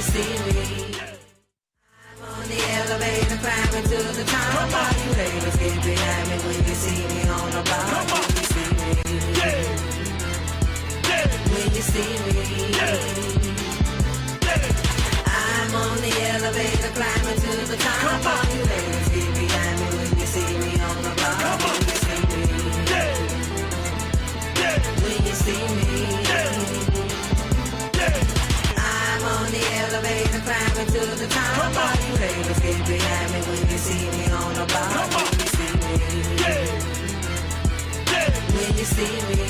you see me. I'm on the elevator climbing to the top. All you haters get behind me when you see me on the bottom. When you see me. When you see me. I'm on the elevator climbing to the top. All you haters get behind me when you see me on the bottom. When you see me. When you see me. I'm on the elevator climbing to the top. All you haters get behind me when you see me on the bottom. When you see me. When you see me.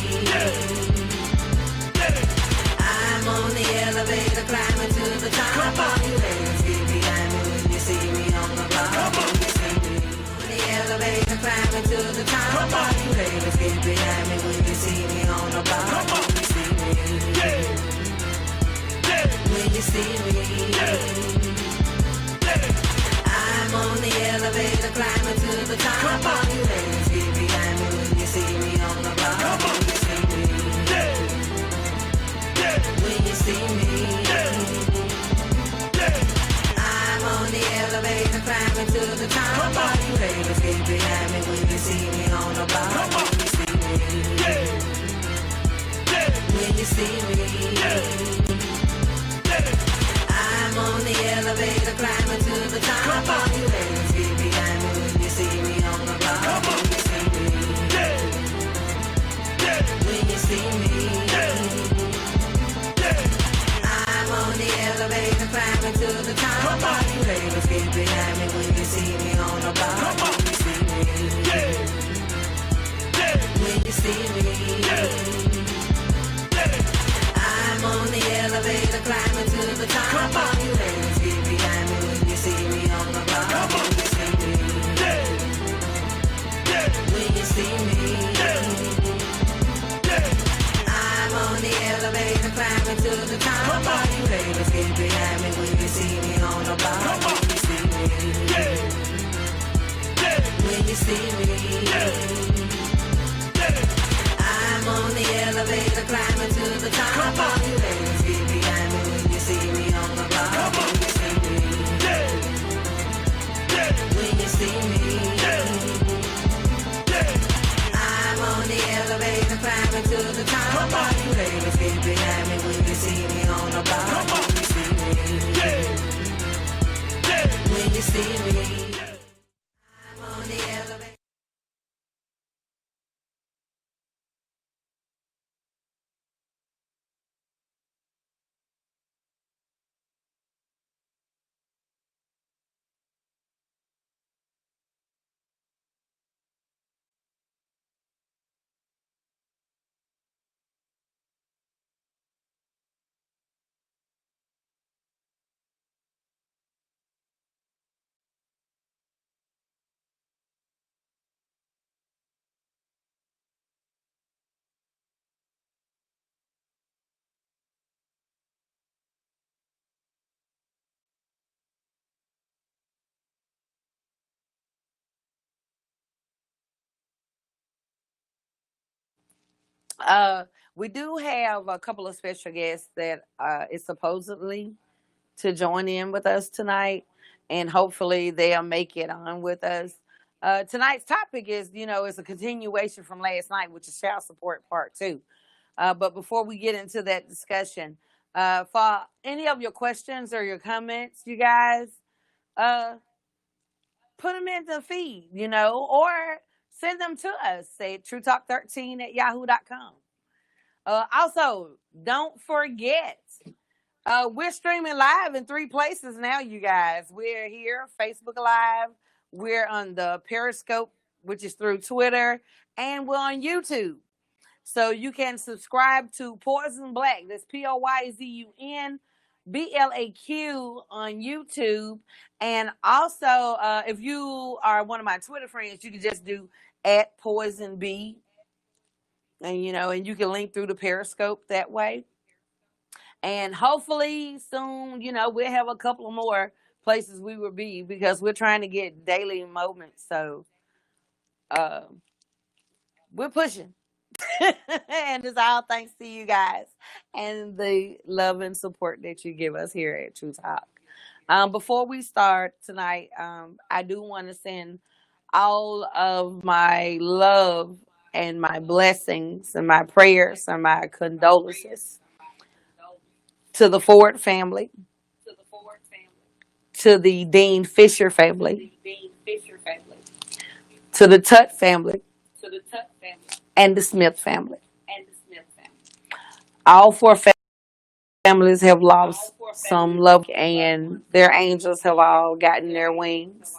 I'm on the elevator climbing to the top. All you haters get behind me when you see me on the bottom. When you see me. On the elevator climbing to the top. All you haters get behind me when you see me on the bottom. When you see me. When you see me. I'm on the elevator climbing to the top. All you haters get behind me when you see me on the bottom. When you see me. When you see me. I'm on the elevator climbing to the top. All you haters get behind me when you see me on the bottom. When you see me. When you see me. I'm on the elevator climbing to the top. All you haters get behind me when you see me on the bottom. When you see me. When you see me. I'm on the elevator climbing to the top. All you haters get behind me when you see me on the bottom. When you see me. When you see me. I'm on the elevator climbing to the top. All you haters get behind me when you see me on the bottom. When you see me. When you see me. I'm on the elevator climbing to the top. All you haters get behind me when you see me on the bottom. When you see me. When you see me. I'm on the elevator climbing to the top. All you haters get behind me when you see me on the bottom. When you see me. When you see me. I'm on the elevator climbing to the top. All you haters get behind me when you see me on the bottom. When you see me. When you see me. I'm on the elevator. We do have a couple of special guests that is supposedly to join in with us tonight, and hopefully they'll make it on with us. Tonight's topic is, it's a continuation from last night, which is child support part two. But before we get into that discussion, for any of your questions or your comments, you guys, uh, put them in the feed, or send them to us. Say TrueTalk13 at yahoo.com. Also, don't forget, we're streaming live in 3 places now, you guys. We're here, Facebook Live. We're on the Periscope, which is through Twitter, and we're on YouTube. So you can subscribe to Poyzun Blaq. That's Poyzun Blaq on YouTube. And also, if you are one of my Twitter friends, you can just do @PoyzunB. And you can link through the Periscope that way. And hopefully soon, we'll have a couple of more places we will be, because we're trying to get daily moments. So we're pushing. And it's all thanks to you guys and the love and support that you give us here at True Talk. Before we start tonight, I do want to send all of my love and my blessings and my prayers and my condolences to the Ford family, to the Dean Fisher family, to the Tut family, and the Smith family. All four families have lost some love, and their angels have all gotten their wings.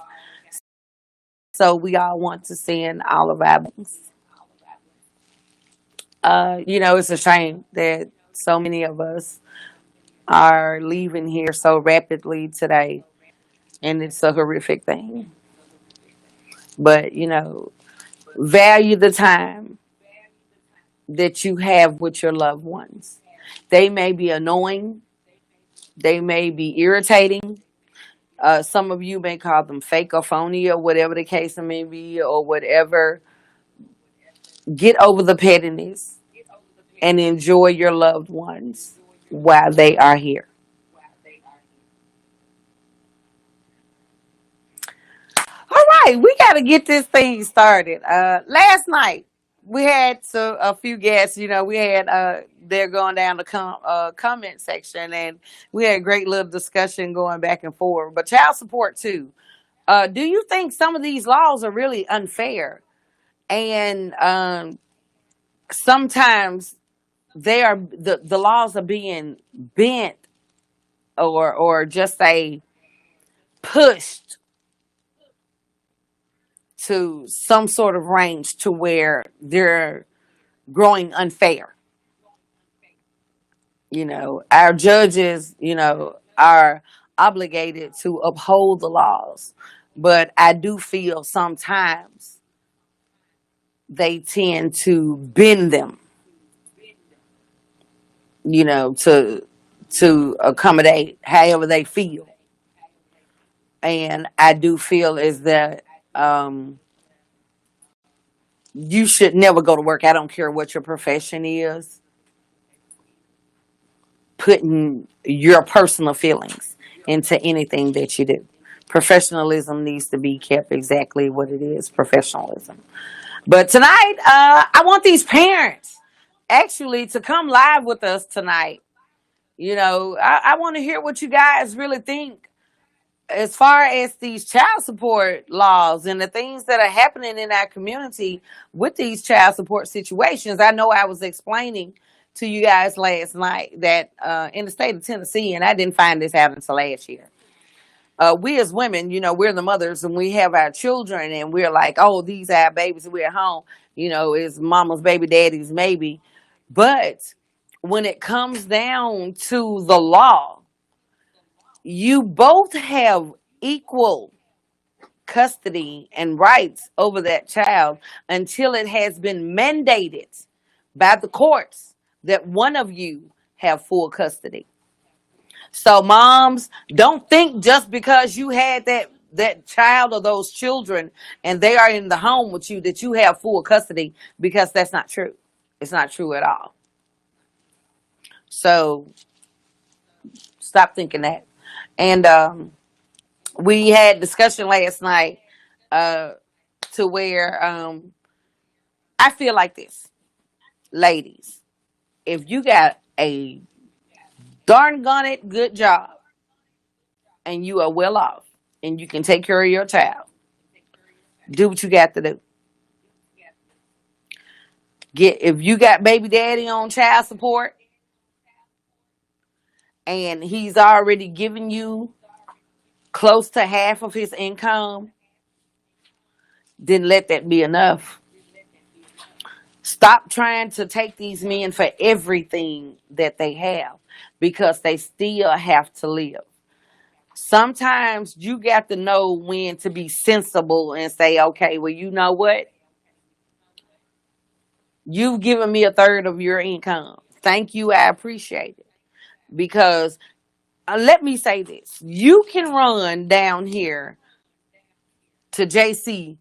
So we all want to send all of our blessings. It's a shame that so many of us are leaving here so rapidly today, and it's a horrific thing. But, value the time that you have with your loved ones. They may be annoying, they may be irritating. Some of you may call them fake or phony or whatever the case may be or whatever. Get over the pettiness and enjoy your loved ones while they are here. All right, we got to get this thing started. Last night we had a few guests. We had they're going down the comment section, and we had a great little discussion going back and forth. But child support too. Do you think some of these laws are really unfair? And sometimes the laws are being bent or just say pushed to some sort of range to where they're growing unfair. Our judges, are obligated to uphold the laws, but I do feel sometimes they tend to bend them, to accommodate however they feel. And I do feel is that you should never go to work. I don't care what your profession is, putting your personal feelings into anything that you do. Professionalism needs to be kept exactly what it is, professionalism. But tonight, I want these parents actually to come live with us tonight. I want to hear what you guys really think as far as these child support laws and the things that are happening in our community with these child support situations. I know I was explaining to you guys last night that in the state of Tennessee, and I didn't find this out until last year. We as women, we're the mothers and we have our children and we're like, oh, these are our babies. We're at home, it's mama's baby, daddy's maybe. But when it comes down to the law, you both have equal custody and rights over that child until it has been mandated by the courts that one of you have full custody. So moms, don't think just because you had that child or those children and they are in the home with you that you have full custody, because that's not true. It's not true at all. So stop thinking that. And we had discussion last night to where I feel like this. Ladies, if you got a darn gone it good job and you are well off and you can take care of your child, do what you got to do. If you got baby daddy on child support and he's already giving you close to half of his income, then let that be enough. Stop trying to take these men for everything that they have, because they still have to live. Sometimes you got to know when to be sensible and say, okay, well, you know what? You've given me a third of your income. Thank you. I appreciate it. Because let me say this. You can run down here to JC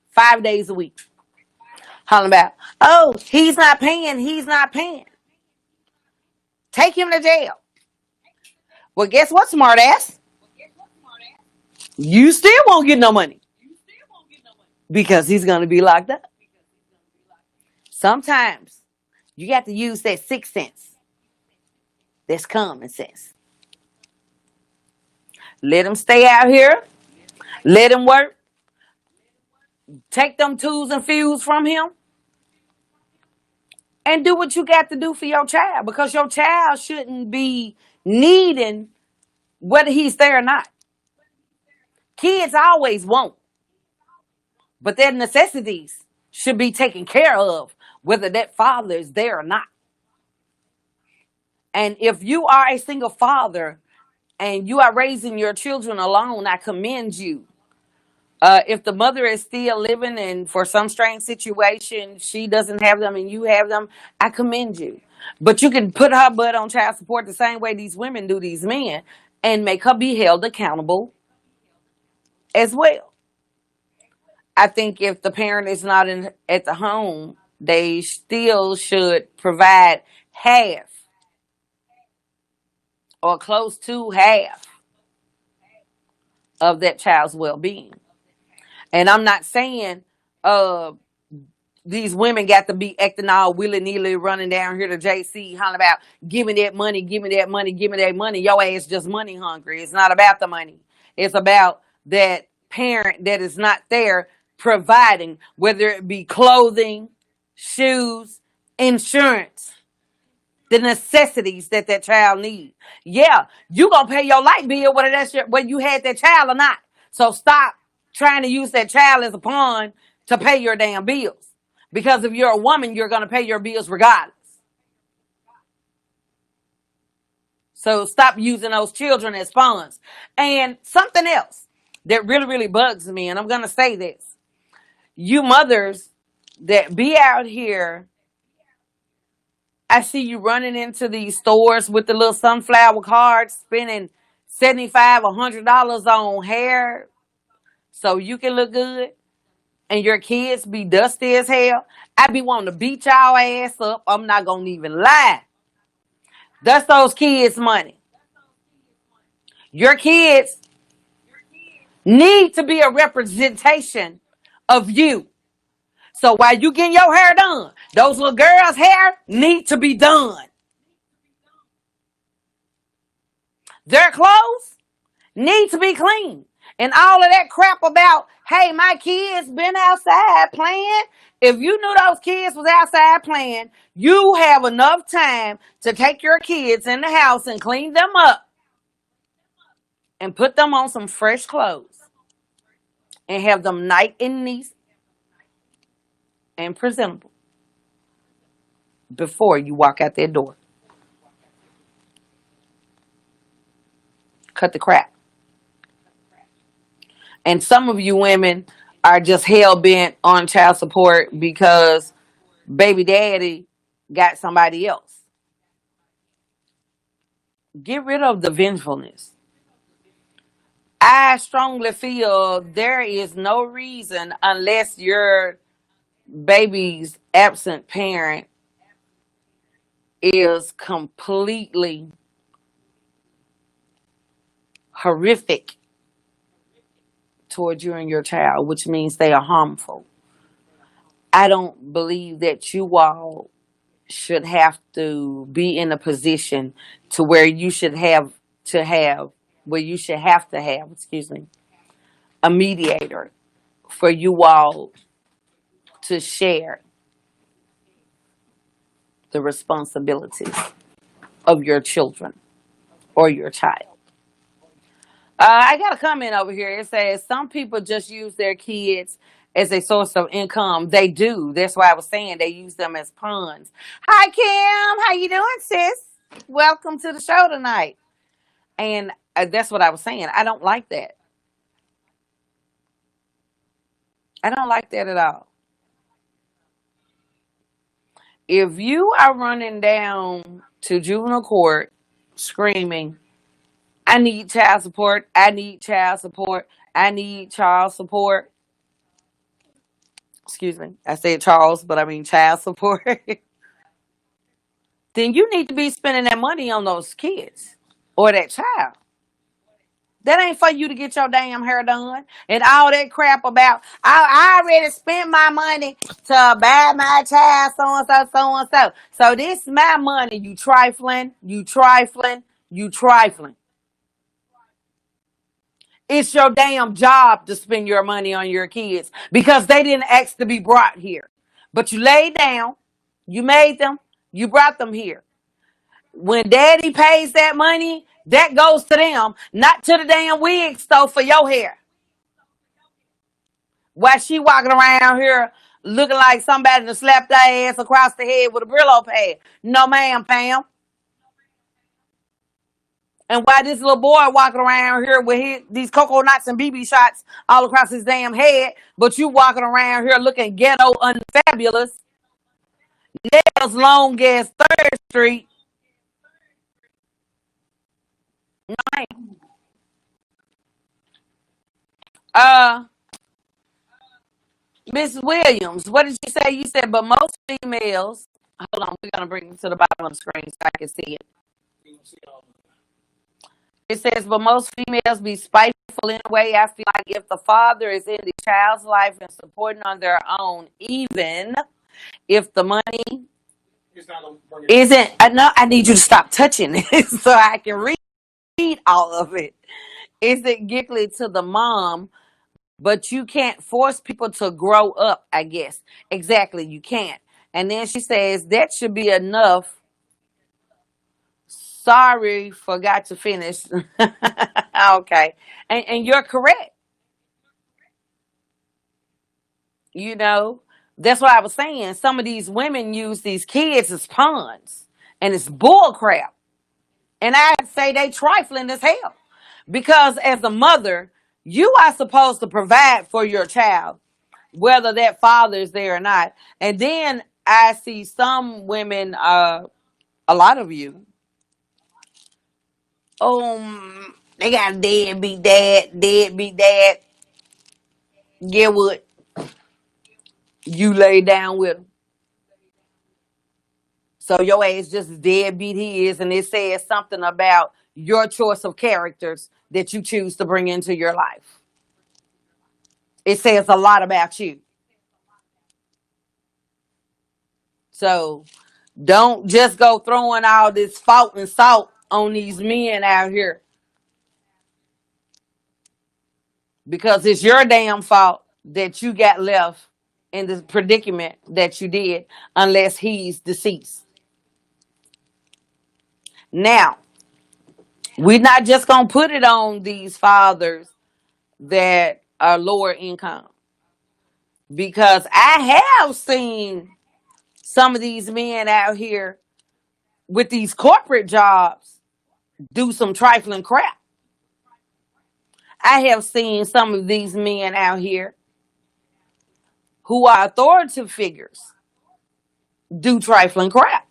5 days a week. Hollering about, oh, he's not paying, he's not paying. Take him to jail. Well, guess what, smart ass? You still won't get no money because he's going to be locked up. Sometimes you got to use that sixth sense. That's common sense. Let him stay out here. Let him work. Take them tools and fuels from him. And do what you got to do for your child. Because your child shouldn't be needing whether he's there or not. Kids always won't. But their necessities should be taken care of, whether that father is there or not. And if you are a single father and you are raising your children alone, I commend you. If the mother is still living and for some strange situation she doesn't have them and you have them, I commend you. But you can put her butt on child support the same way these women do these men and make her be held accountable as well. I think if the parent is not at the home, they still should provide half or close to half of that child's well-being. And I'm not saying these women got to be acting all willy-nilly running down here to JC hollering about, give me that money, give me that money, give me that money. Your ass just money hungry. It's not about the money. It's about that parent that is not there providing, whether it be clothing, shoes, insurance, the necessities that child needs. Yeah, you going to pay your light bill whether you had that child or not. So stop trying to use that child as a pawn to pay your damn bills. Because if you're a woman, you're going to pay your bills regardless. So stop using those children as pawns. And something else that really, really bugs me, and I'm going to say this. You mothers that be out here, I see you running into these stores with the little sunflower cards, spending $75, $100 on hair so you can look good. And your kids be dusty as hell. I be wanting to beat y'all ass up. I'm not going to even lie. That's those kids' money. Your kids need to be a representation of you. So while you getting your hair done, those little girls' hair need to be done. Their clothes need to be clean. And all of that crap about, hey, my kids been outside playing. If you knew those kids was outside playing, you have enough time to take your kids in the house and clean them up and put them on some fresh clothes and have them nice and neat and presentable before you walk out that door. Cut the crap. And some of you women are just hell bent on child support because baby daddy got somebody else. Get rid of the vengefulness. I strongly feel there is no reason unless your baby's absent parent is completely horrific towards you and your child, which means they are harmful. I don't believe that you all should have to be in a position to where you should have to have, excuse me, a mediator for you all to share the responsibilities of your children or your child. I got a comment over here. It says some people just use their kids as a source of income. They do. That's why I was saying they use them as pawns. Hi, Kim. How you doing, sis? Welcome to the show tonight. And that's what I was saying. I don't like that. I don't like that at all. If you are running down to juvenile court screaming, I need child support, I need child support, I need child support, excuse me, I said Charles, but I mean child support, then you need to be spending that money on those kids or that child. That ain't for you to get your damn hair done and all that crap about. I already spent my money to buy my child so and so, so and so. So this is my money. You trifling, you trifling, you trifling. It's your damn job to spend your money on your kids because they didn't ask to be brought here. But you laid down, you made them, you brought them here. When daddy pays that money, that goes to them, not to the damn wig store for your hair. While she walking around here looking like somebody to slap their ass across the head with a Brillo pad. No, ma'am, Pam. And while this little boy walking around here with these cocoa nuts and BB shots all across his damn head, but you walking around here looking ghetto unfabulous, nails long as 3rd Street. Uh, Miss Williams, what did you say? You said, but most females. Hold on, we're gonna bring it to the bottom of the screen so I can see it. It says, but most females be spiteful in a way. I feel like if the father is in the child's life and supporting on their own, even if the money isn't enough, I need you to stop touching it so I can read all of it. Isn't giggly to the mom, but you can't force people to grow up, I guess. Exactly, you can't. And then she says, that should be enough. Sorry, forgot to finish. Okay. And you're correct. You know, that's what I was saying. Some of these women use these kids as pawns, and it's bull crap. And I'd say they trifling as hell. Because as a mother, you are supposed to provide for your child, whether that father is there or not. And then I see some women, a lot of you, they got a deadbeat dad. Get what? You lay down with him. So your ass just as deadbeat he is, and it says something about your choice of characters that you choose to bring into your life. It says a lot about you. So don't just go throwing all this fault and salt on these men out here because it's your damn fault that you got left in the predicament that you did, unless he's deceased. Now, we're not just going to put it on these fathers that are lower income, because I have seen some of these men out here with these corporate jobs do some trifling crap. I have seen some of these men out here who are authoritative figures do trifling crap.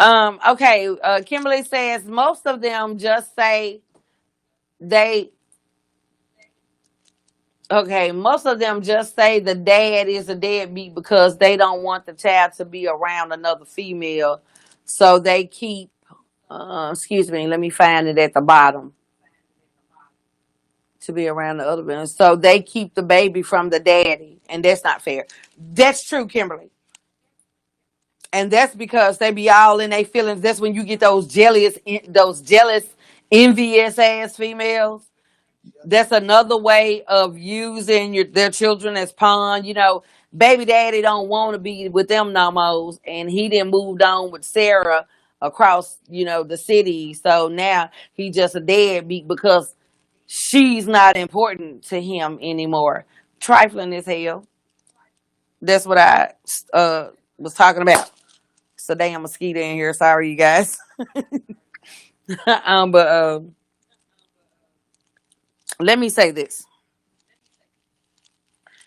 Okay, Kimberly says most of them just say they. Okay, most of them just say the dad is a deadbeat because they don't want the child to be around another female, so they keep. Excuse me, let me find it at the bottom. To be around the other one, so they keep the baby from the daddy, and that's not fair. That's true, Kimberly. And that's because they be all in their feelings. That's when you get those jealous, envious ass females. That's another way of using their children as pawn. You know, baby daddy don't want to be with them no more, and he then moved on with Sarah across, the city. So now he just a deadbeat because she's not important to him anymore. Trifling as hell. That's what I was talking about. It's a damn mosquito in here. Sorry, you guys. But let me say this.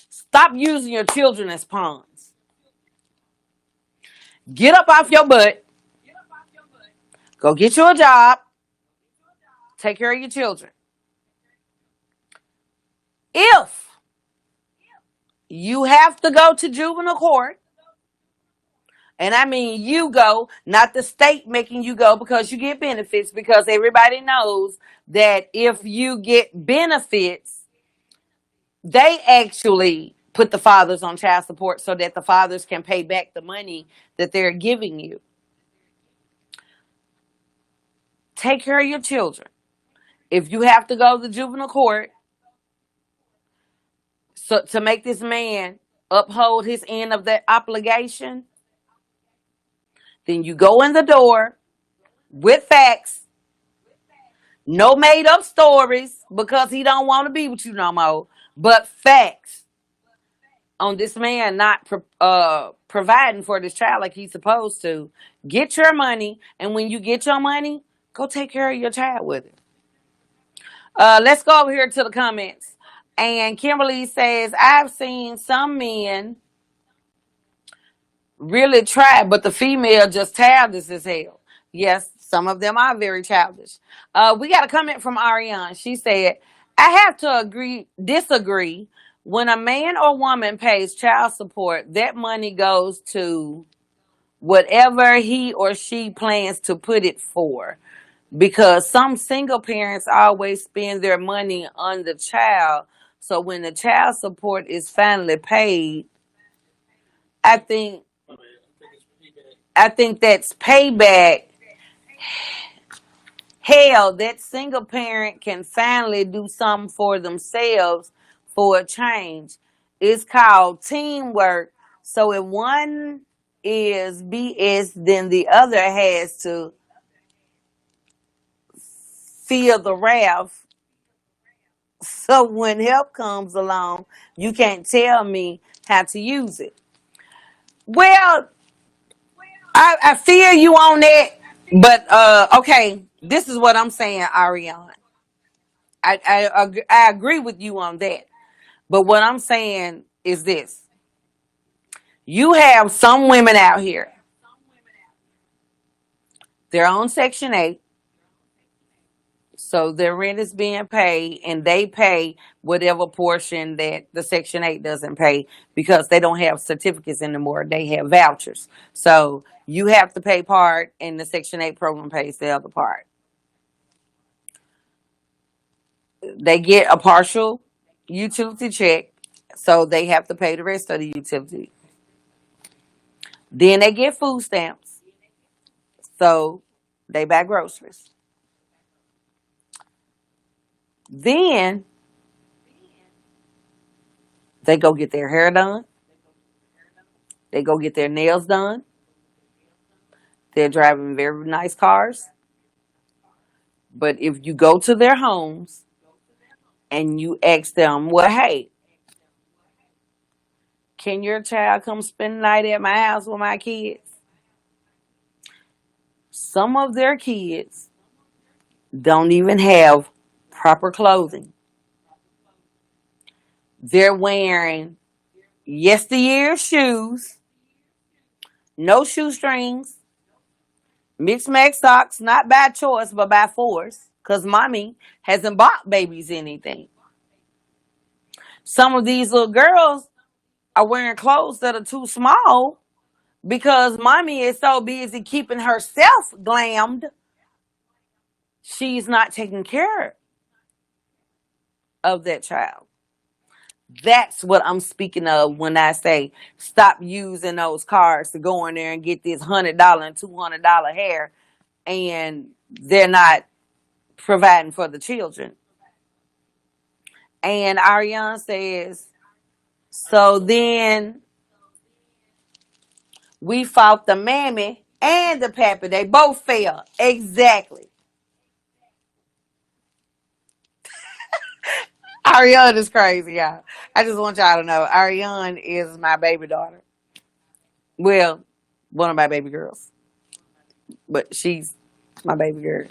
Stop using your children as pawns. Get up off your butt. Go get you a job. Take care of your children. If You have to go to juvenile court. And I mean, you go, not the state making you go because you get benefits, because everybody knows that if you get benefits, they actually put the fathers on child support so that the fathers can pay back the money that they're giving you. Take care of your children. If you have to go to juvenile court so to make this man uphold his end of that obligation, then you go in the door with facts, no made up stories because he don't want to be with you no more, but facts on this man not providing for this child like he's supposed to. Get your money, and when you get your money, go take care of your child with it. Let's go over here to the comments. And Kimberly says, I've seen some men really try, but the female just childish as hell. Yes, some of them are very childish. We got a comment from Ariane. She said, I have to disagree. When a man or woman pays child support, that money goes to whatever he or she plans to put it for. Because some single parents always spend their money on the child. So when the child support is finally paid, I think that's payback. Hell, that single parent can finally do something for themselves for a change. It's called teamwork. So if one is BS, then the other has to feel the wrath. So when help comes along, you can't tell me how to use it. Well, I feel you on that, but okay, this is what I'm saying, Ariane. I agree with you on that. But what I'm saying is this. You have some women out here. They're on Section 8. So their rent is being paid and they pay whatever portion that the Section 8 doesn't pay because they don't have certificates anymore. They have vouchers. So you have to pay part and the Section 8 program pays the other part. They get a partial utility check, so they have to pay the rest of the utility. Then they get food stamps, so they buy groceries. Then they go get their hair done. They go get their nails done. They're driving very nice cars. But if you go to their homes and you ask them, well, hey, can your child come spend the night at my house with my kids? Some of their kids don't even have proper clothing. They're wearing yesteryear shoes, no shoestrings, mixed match socks, not by choice, but by force, because mommy hasn't bought babies anything. Some of these little girls are wearing clothes that are too small because mommy is so busy keeping herself glammed, she's not taking care of that child. That's what I'm speaking of when I say stop using those cards to go in there and get this $100 and $200 hair, and they're not providing for the children. And Ariane says, so then we fought the mammy and the pappy. They both fell. Exactly. Ariane is crazy, y'all. I just want y'all to know Ariane is my baby daughter. Well, one of my baby girls. But she's my baby girl.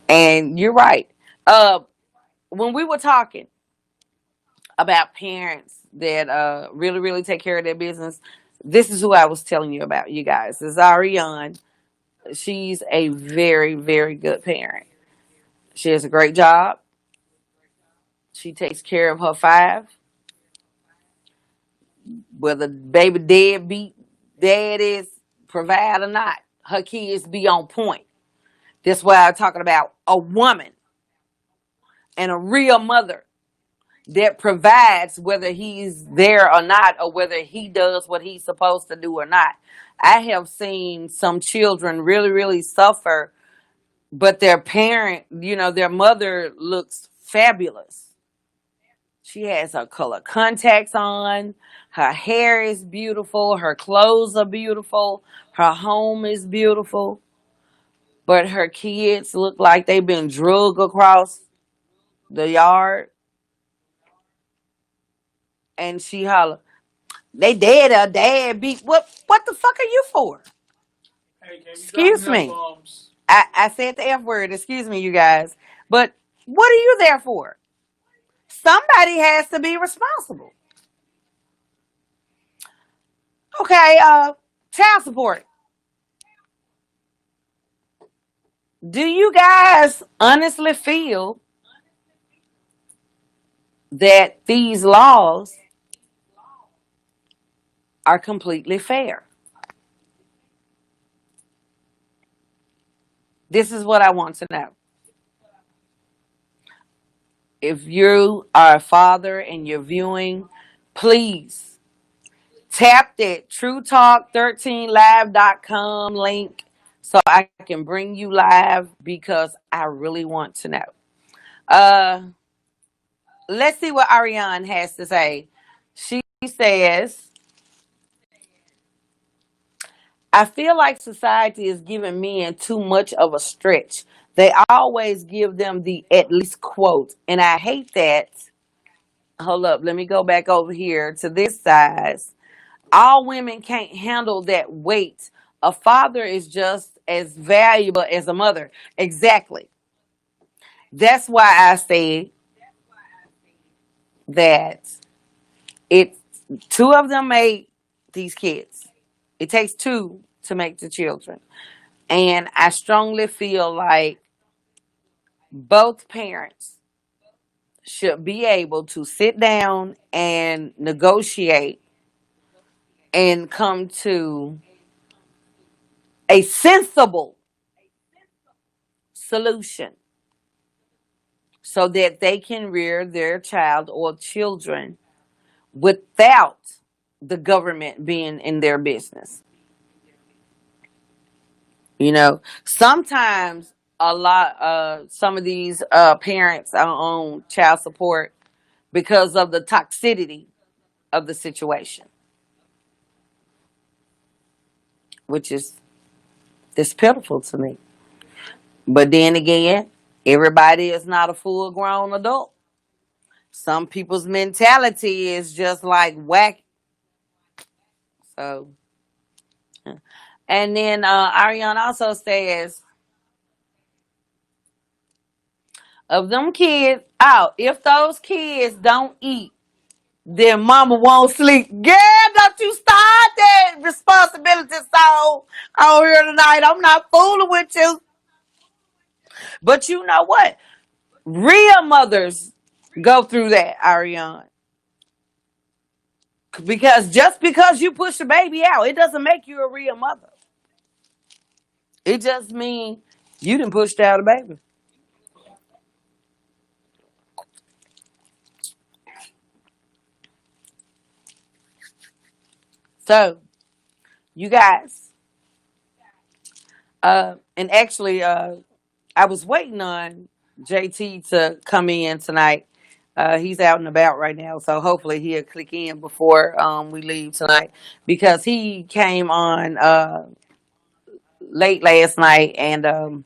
And you're right. When we were talking about parents that really, really take care of their business, this is who I was telling you about, you guys. This is Ariane. She's a very, very good parent. She has a great job. She takes care of her five. whether baby deadbeat dad is provide or not, her kids be on point. That's why I'm talking about a woman and a real mother that provides whether he's there or not, or whether he does what he's supposed to do or not. I have seen some children really, really suffer, but their parent, their mother looks fabulous. She has her color contacts on. Her hair is beautiful. Her clothes are beautiful. Her home is beautiful. But her kids look like they've been drugged across the yard. And she holler, they dead or dad beat. What the fuck are you for? Hey, can you drop Excuse the F me. bombs? I said the F word. Excuse me, you guys. But what are you there for? Somebody has to be responsible. Okay, child support. Do you guys honestly feel that these laws are completely fair? This is what I want to know. If you are a father and you're viewing, please tap that TrueTalk13live.com link so I can bring you live because I really want to know. Uh, let's see what Ariane has to say. She says, I feel like society is giving men too much of a stretch. They always give them the at least quote. And I hate that. Hold up, let me go back over here to this size. All women can't handle that weight. A father is just as valuable as a mother. Exactly. That's why I say that it two of them made these kids. It takes two to make the children. And I strongly feel like both parents should be able to sit down and negotiate and come to a sensible solution so that they can rear their child or children without the government being in their business. Sometimes some of these parents are on child support because of the toxicity of the situation, which is it's pitiful to me. But then again, everybody is not a full grown adult. Some people's mentality is just like whack. So, and then Ariane also says, of them kids out, if those kids don't eat, then mama won't sleep. Girl, don't you start that responsibility song out here tonight. I'm not fooling with you. But you know what? Real mothers go through that, Ariane. Because just because you push a baby out, it doesn't make you a real mother. It just means you didn't push out a baby. So, you guys, and actually, I was waiting on JT to come in tonight. He's out and about right now, so hopefully he'll click in before we leave tonight because he came on late last night and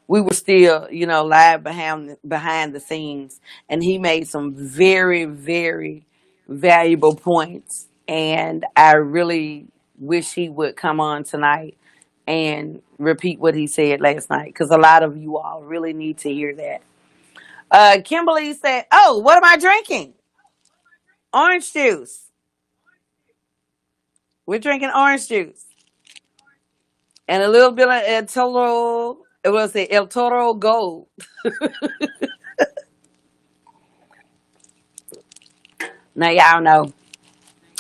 we were still, live behind the scenes, and he made some very, very valuable points. And I really wish he would come on tonight and repeat what he said last night because a lot of you all really need to hear that. Kimberly said, "Oh, what am I drinking? Orange juice. We're drinking orange juice and a little bit of El Toro. It was the El Toro Gold." Now y'all know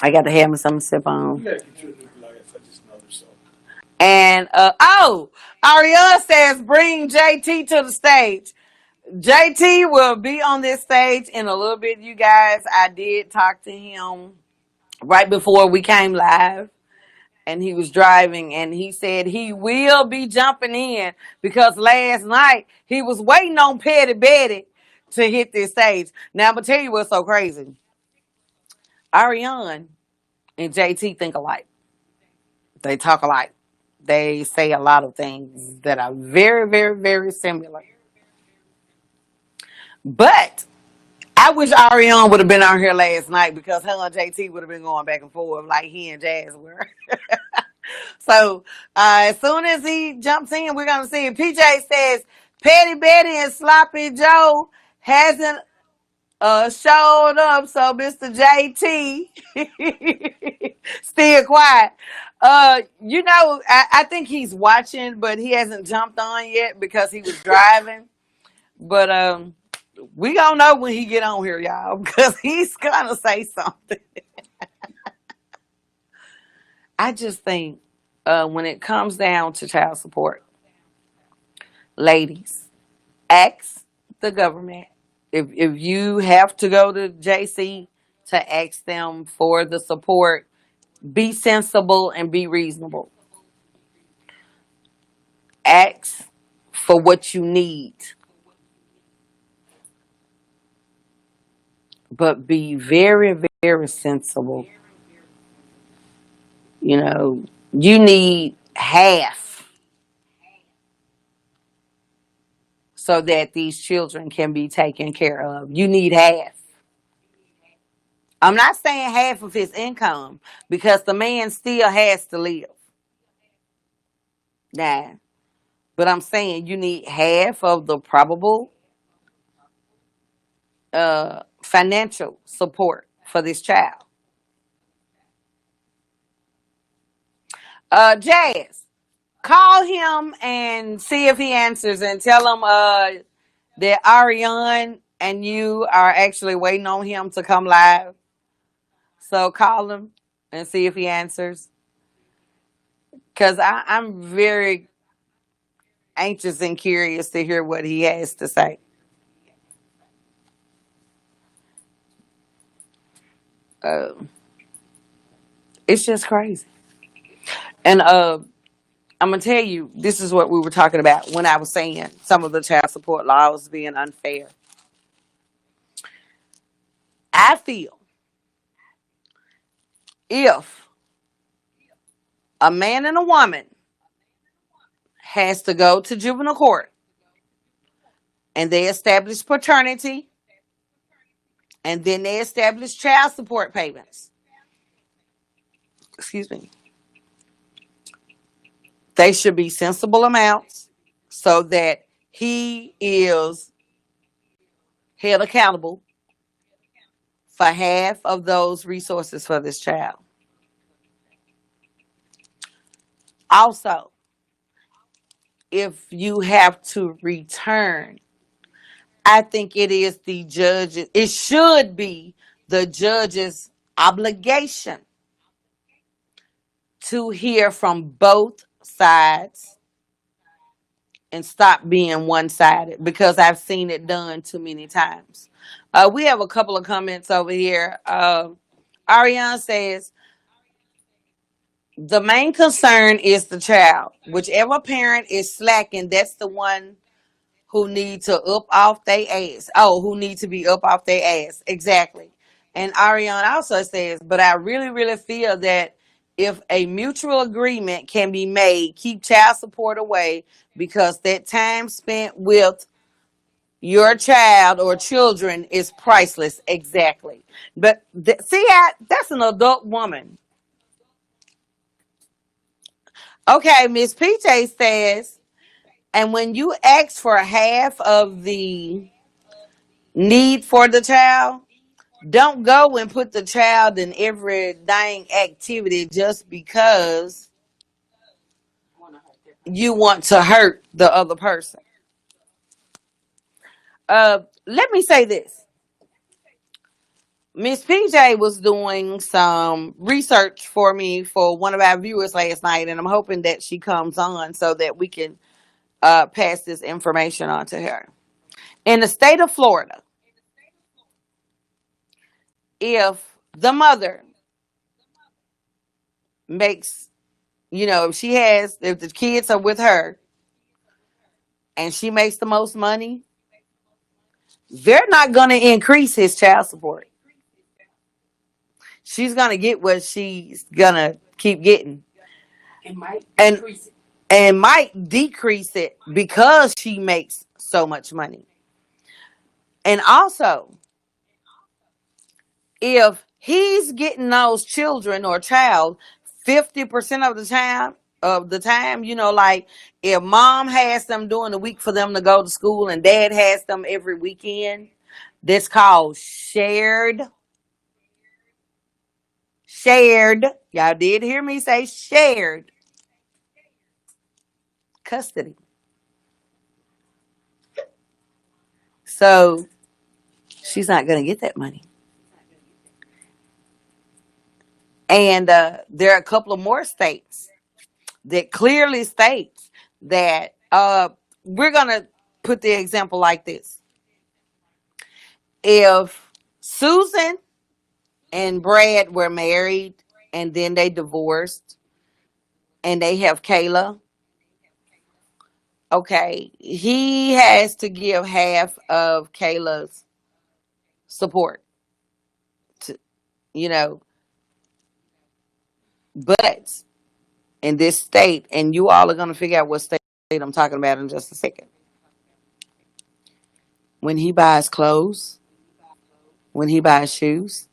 I got to have me something to sip You on. gotta get you a new Blaq. I just know so. And Ariana says bring JT to the stage. JT will be on this stage in a little bit, you guys. I did talk to him right before we came live, and he was driving, and he said he will be jumping in because last night he was waiting on Petty Betty to hit this stage. Now I'm gonna tell you what's so crazy. Ariane and JT think alike. They talk alike. They say a lot of things that are very, very, very similar. But I wish Ariane would have been on here last night because her and JT would have been going back and forth like he and Jazz were. So as soon as he jumps in, we're gonna see. PJ says Petty Betty and Sloppy Joe hasn't showed up, so Mr. JT still quiet. I think he's watching, but he hasn't jumped on yet because he was driving. But we gonna know when he get on here, y'all, because he's gonna say something. I just think when it comes down to child support, ladies, ask the government. If you have to go to JC to ask them for the support, be sensible and be reasonable. Ask for what you need, but be very, very sensible. You know, you need half so that these children can be taken care of. You need half. I'm not saying half of his income because the man still has to live. Nah. But I'm saying you need half of the probable financial support for this child. Jazz, call him and see if he answers and tell him that Ariane and you are actually waiting on him to come live. So call him and see if he answers. Because I'm very anxious and curious to hear what he has to say. Uh, it's just crazy. And I'm going to tell you, this is what we were talking about when I was saying some of the child support laws being unfair. I feel if a man and a woman has to go to juvenile court and they establish paternity and then they establish child support payments, excuse me, they should be sensible amounts so that he is held accountable for half of those resources for this child. Also, if you have to return, I think it is the judge's, it should be the judge's obligation to hear from both sides and stop being one sided because I've seen it done too many times. We have a couple of comments over here. Ariane says, the main concern is the child. Whichever parent is slacking, that's the one who need to up off their ass. Oh, who need to be up off their ass. Exactly. And Ariane also says, but I really, really feel that if a mutual agreement can be made, keep child support away because that time spent with your child or children is priceless. Exactly. But that's an adult woman. Okay, Miss PJ says, and when you ask for half of the need for the child, don't go and put the child in every dang activity just because you want to hurt the other person. Let me say this. Miss PJ was doing some research for me for one of our viewers last night, and I'm hoping that she comes on so that we can pass this information on to her. In the state of Florida, if the mother makes, if the kids are with her and she makes the most money, they're not going to increase his child support. She's going to get what she's going to keep getting. And and might decrease it because she makes so much money. And also, if he's getting those children or child 50% of the time, like if mom has them during the week for them to go to school and dad has them every weekend, that's called shared. Y'all did hear me say shared custody. So she's not going to get that money. And there are a couple of more states that clearly states that we're going to put the example like this. If Susan and Brad were married and then they divorced and they have Kayla, okay, he has to give half of Kayla's support to, you know, but in this state, and you all are going to figure out what state I'm talking about in just a second. When he buys clothes, when he buys shoes,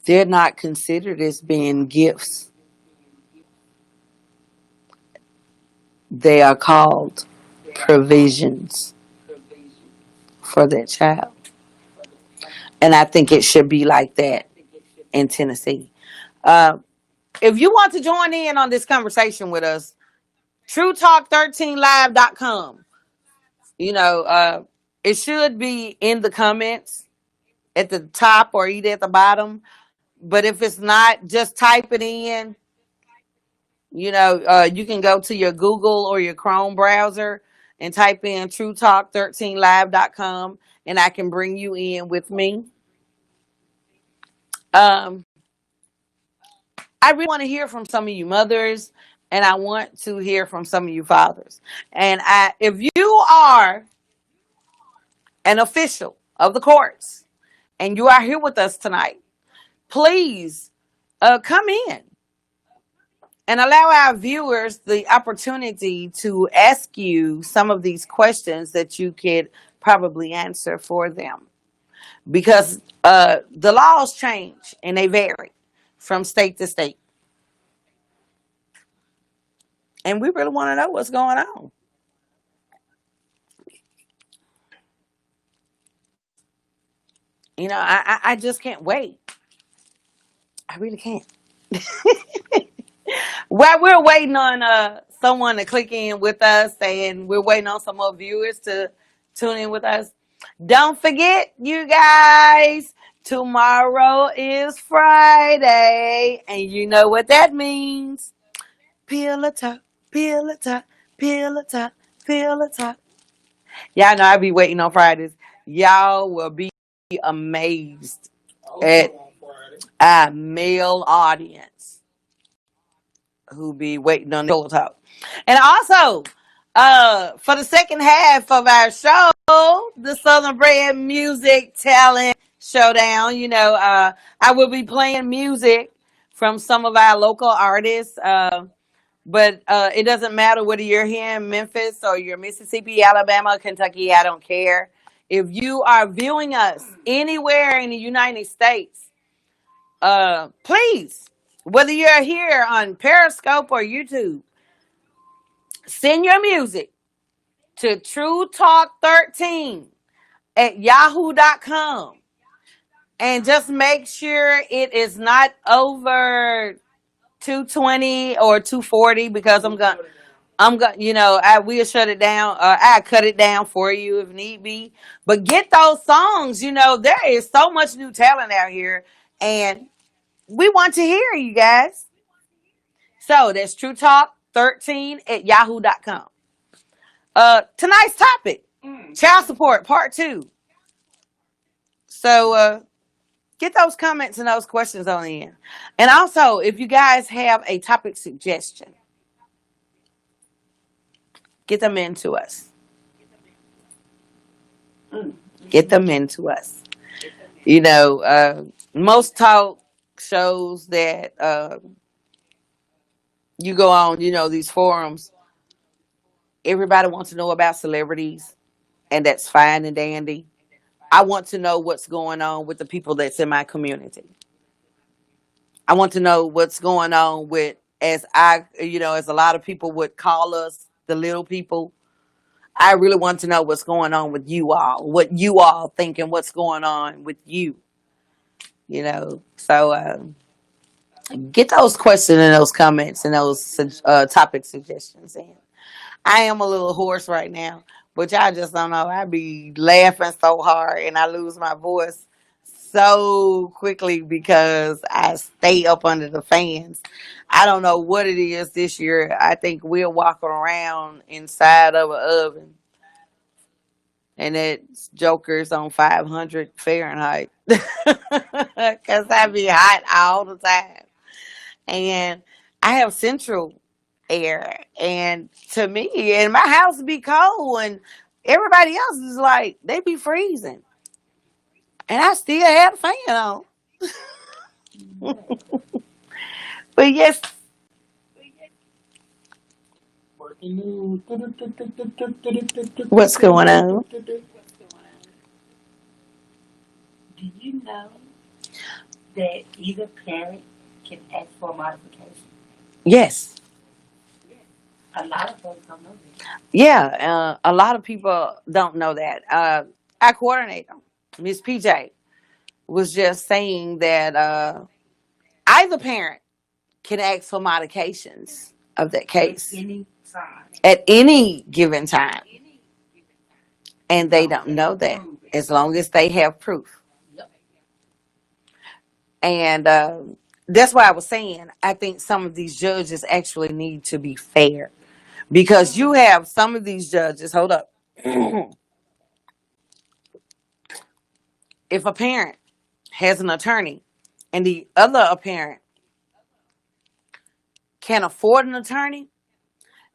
they're not considered as being gifts. They are called provisions for that child. And I think it should be like that in Tennessee. Uh, if you want to join in on this conversation with us, TrueTalk13live.com. It should be in the comments at the top or either at the bottom. But if it's not, just type it in. You can go to your Google or your Chrome browser and type in TrueTalk13live.com, and I can bring you in with me. Um, I really want to hear from some of you mothers, and I want to hear from some of you fathers. And if you are an official of the courts and you are here with us tonight, please come in and allow our viewers the opportunity to ask you some of these questions that you could probably answer for them. Because the laws change and they vary from state to state. And we really want to know what's going on. I just can't wait. I really can't. While we're waiting on someone to click in with us, and we're waiting on some more viewers to tune in with us, don't forget, you guys, tomorrow is Friday, and you know what that means. Peel a top, peel a top, peel a top, peel a top. Y'all know I be waiting on Fridays. Y'all will be amazed at our male audience who be waiting on the pillow talk. And also, for the second half of our show, the Southern Bread Music Talent Showdown, I will be playing music from some of our local artists. But it doesn't matter whether you're here in Memphis or you're Mississippi, Alabama, Kentucky, I don't care. If you are viewing us anywhere in the United States, please, whether you're here on Periscope or YouTube, send your music to TrueTalk13 at yahoo.com. And just make sure it is not over 220 or 240 because I'm going to I'm going, I will shut it down. I cut it down for you if need be. But get those songs. There is so much new talent out here, and we want to hear you guys. So that's TrueTalk13 at yahoo.com. Tonight's topic, child support part 2. So get those comments and those questions on in. And also, if you guys have a topic suggestion, get them into us. Get them into us. Most talk shows that you go on, these forums, everybody wants to know about celebrities, and that's fine and dandy. I want to know what's going on with the people that's in my community. I want to know what's going on with, as a lot of people would call us, the little people. I really want to know what's going on with you all, what you all think, and what's going on with you. So get those questions and those comments and those topic suggestions in. I am a little hoarse right now, but y'all just don't know. I be laughing so hard and I lose my voice so quickly because I stay up under the fans. I don't know what it is this year. I think we're walking around inside of an oven, and it's Joker's on 500 Fahrenheit because I be hot all the time. And I have central air, and to me, and my house be cold, and everybody else is like they be freezing, and I still have a fan on. But yes, what's going on? Do you know that either parent can ask for a modification? Yes, A lot of folks don't know this. yeah. A lot of people don't know that. Our coordinator, Miss PJ, was just saying that either parent can ask for modifications of that case Any time. at any given time, and they don't know that as long as they have proof. Yep. And that's why I was saying I think some of these judges actually need to be fair, because you have some of these judges. Hold up. If a parent has an attorney and the other parent can't afford an attorney,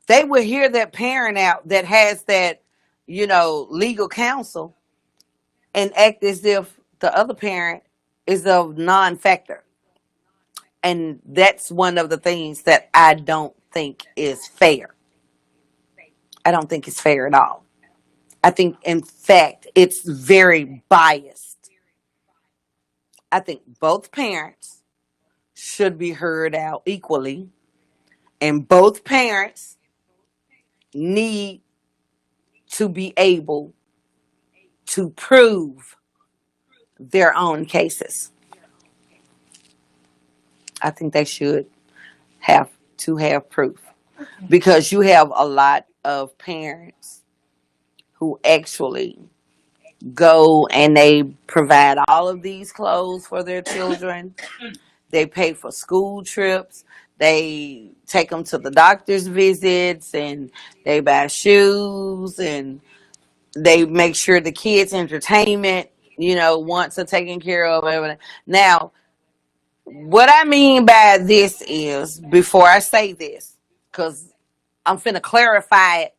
they will hear that parent out that has that, legal counsel, and act as if the other parent is a non-factor. And that's one of the things that I don't think is fair. I don't think it's fair at all. I think, in fact, it's very biased. I think both parents should be heard out equally, and both parents need to be able to prove their own cases. I think they should have to have proof, because you have a lot of parents who actually go and they provide all of these clothes for their children. They pay for school trips. They take them to the doctor's visits, and they buy shoes, and they make sure the kids' entertainment, wants are taken care of. Everything. Now, what I mean by this is, before I say this, because I'm finna clarify it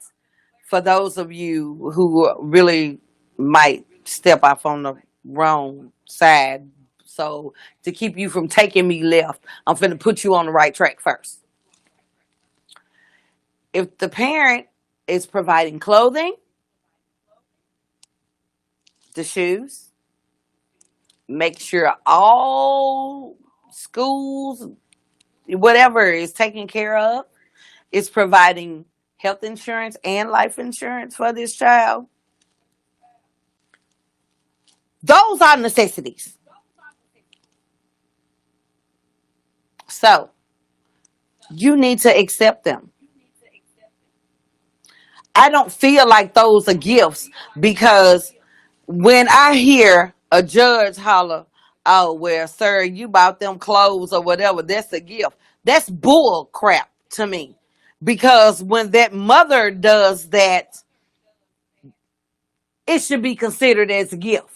for those of you who really might step off on the wrong side. So to keep you from taking me left, I'm finna put you on the right track first. If the parent is providing clothing, the shoes, make sure all schools, whatever is taken care of, is providing health insurance and life insurance for this child. Those are necessities. So you need to accept them. I don't feel like those are gifts, because when I hear a judge holler, "Oh, well, sir, you bought them clothes or whatever, that's a gift." That's bull crap to me. Because when that mother does that, it should be considered as a gift.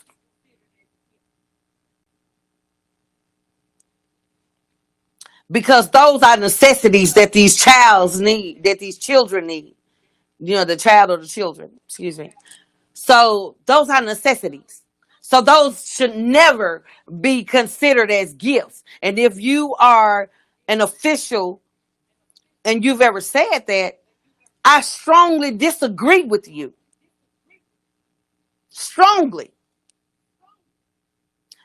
Because those are necessities that these childs need, that these children need. The child or the children, excuse me. So those are necessities. So those should never be considered as gifts. And if you are an official and you've ever said that, I strongly disagree with you. Strongly.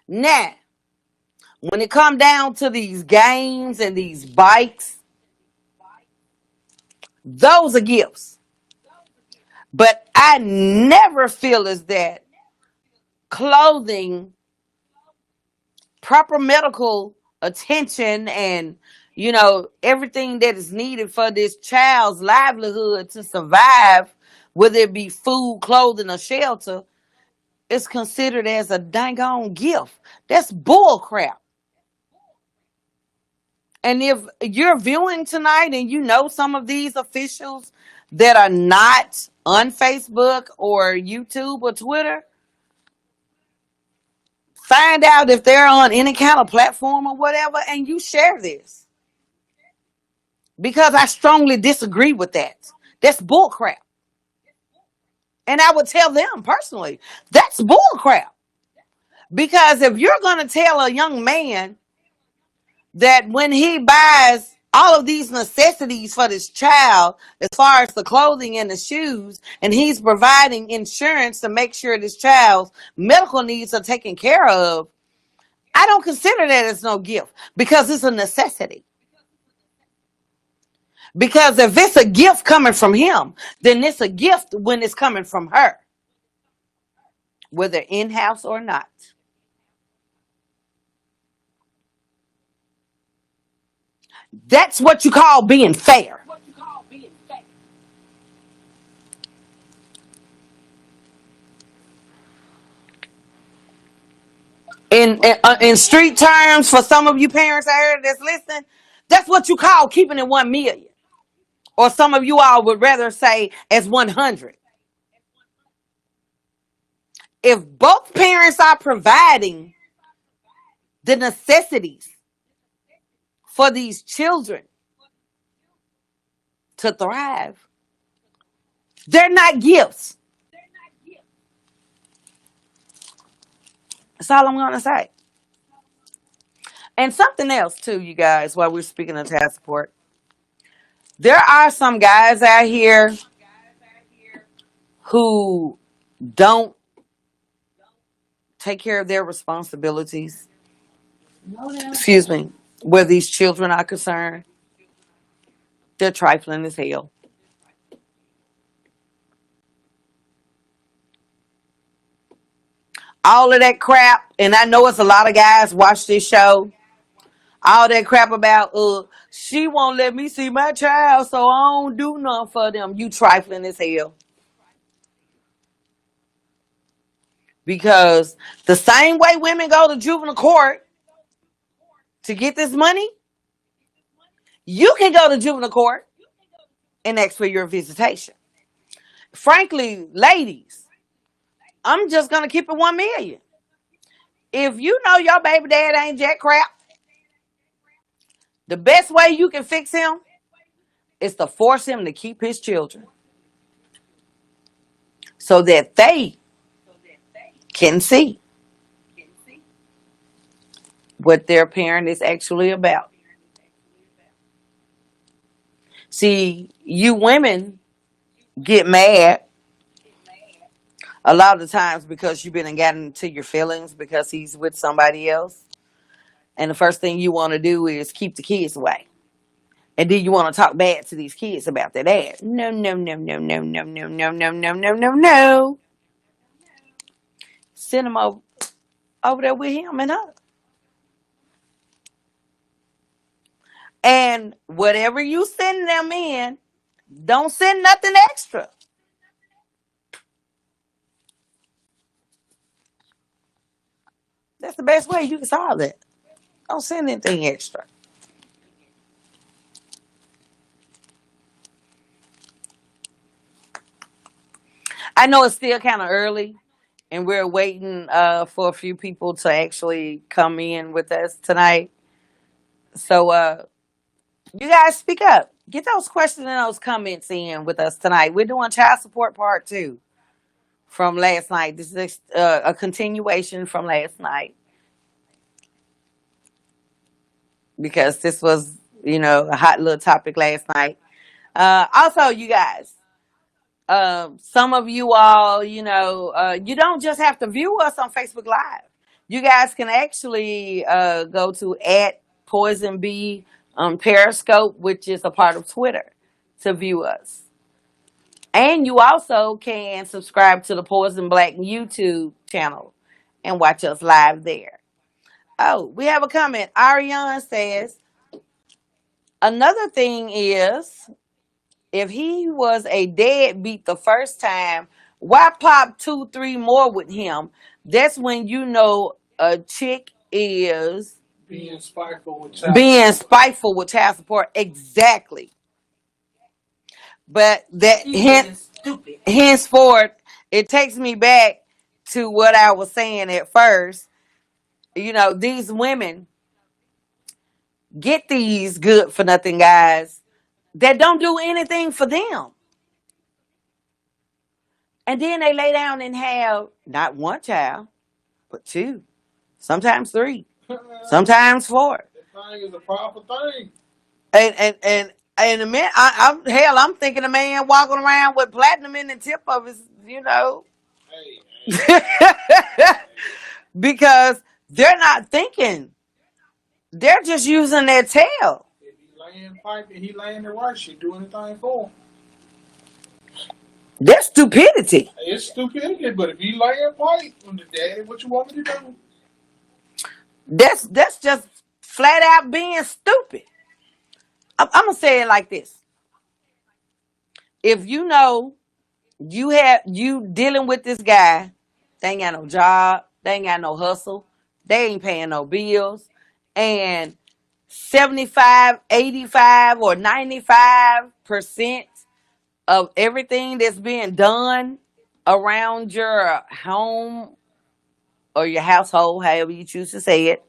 Now, when it come down to these games and these bikes, those are gifts. But I never feel as that clothing, proper medical attention, and everything that is needed for this child's livelihood to survive, whether it be food, clothing, or shelter, is considered as a dang on gift. That's bull crap. And if you're viewing tonight and you know some of these officials that are not on Facebook or YouTube or Twitter, find out if they're on any kind of platform or whatever, and you share this. Because I strongly disagree with that. That's bullcrap. And I would tell them personally, that's bullcrap. Because if you're going to tell a young man that when he buys all of these necessities for this child, as far as the clothing and the shoes, and he's providing insurance to make sure this child's medical needs are taken care of, I don't consider that as no gift, because it's a necessity. Because if it's a gift coming from him, then it's a gift when it's coming from her, whether in-house or not. That's what you call being fair. In street terms, for some of you parents out here that's listening, that's what you call keeping it 1 million. Or some of you all would rather say as 100. If both parents are providing the necessities for these children to thrive, they're not gifts. That's all I'm going to say. And something else, too, you guys, while we're speaking of child support. There are some guys out here who don't take care of their responsibilities. Excuse me. Where these children are concerned, they're trifling as hell. All of that crap, and I know it's a lot of guys watch this show. All that crap about she won't let me see my child, so I don't do nothing for them. You trifling as hell. Because the same way women go to juvenile court to get this money, you can go to juvenile court and ask for your visitation. Frankly, ladies, I'm just gonna keep it 1 million. If you know your baby dad ain't jack crap, the best way you can fix him is to force him to keep his children so that they can see what their parent is actually about. See, you women get mad a lot of times because you've been and gotten into your feelings because he's with somebody else. And the first thing you want to do is keep the kids away. And then you want to talk bad to these kids about their dad. No, no, no, no, no, no, no, no, no, no, no, no, no. Send them over there with him and her. And whatever you send them in, don't send nothing extra. That's the best way you can solve that. Don't send anything extra. I know it's still kind of early, and we're waiting for a few people to actually come in with us tonight. So you guys speak up. Get those questions and those comments in with us tonight. We're doing child support part 2 from last night. This is a continuation from last night because this was, a hot little topic last night. Also, you guys, some of you all, you don't just have to view us on Facebook Live. You guys can actually go to @Poyzun on Periscope, which is a part of Twitter, to view us. And you also can subscribe to the Poyzun Blaq YouTube channel and watch us live there. Oh, we have a comment. Ariane says, another thing is, if he was a deadbeat the first time, why pop 2-3 more with him? That's when you know a chick is being spiteful with child support. Exactly. But that Stupid. henceforth, it takes me back to what I was saying at first. These women get these good for nothing guys that don't do anything for them. And then they lay down and have not one child, but 2, sometimes 3, sometimes 4. That thing is a powerful thing. And the man, I'm thinking a man walking around with platinum in the tip of his, Hey, because they're not thinking. They're just using their tail. if he laying pipe and he laying the right, she do anything for him. That's stupidity. It's stupidity, but if he laying pipe, daddy, what you want me to do? That's just flat out being stupid. I'm gonna say it like this: if you know you dealing with this guy, they ain't got no job, they ain't got no hustle, they ain't paying no bills, and 75, 85, or 95% of everything that's being done around your home or your household, however you choose to say it,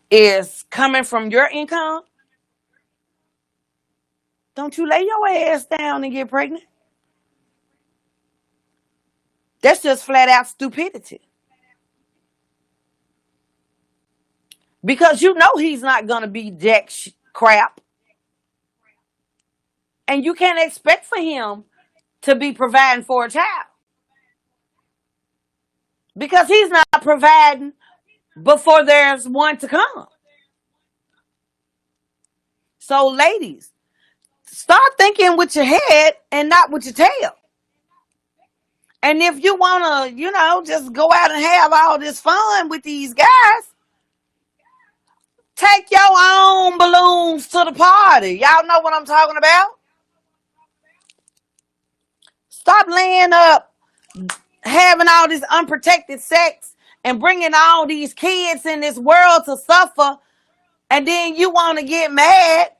is coming from your income, don't you lay your ass down and get pregnant? That's just flat out stupidity. Because you know he's not going to be jack crap. And you can't expect for him to be providing for a child. Because he's not providing before there's one to come. So, ladies, start thinking with your head and not with your tail. And if you want to, just go out and have all this fun with these guys, take your own balloons to the party. Y'all know what I'm talking about? Stop laying up, having all this unprotected sex, and bringing all these kids in this world to suffer, and then you want to get mad,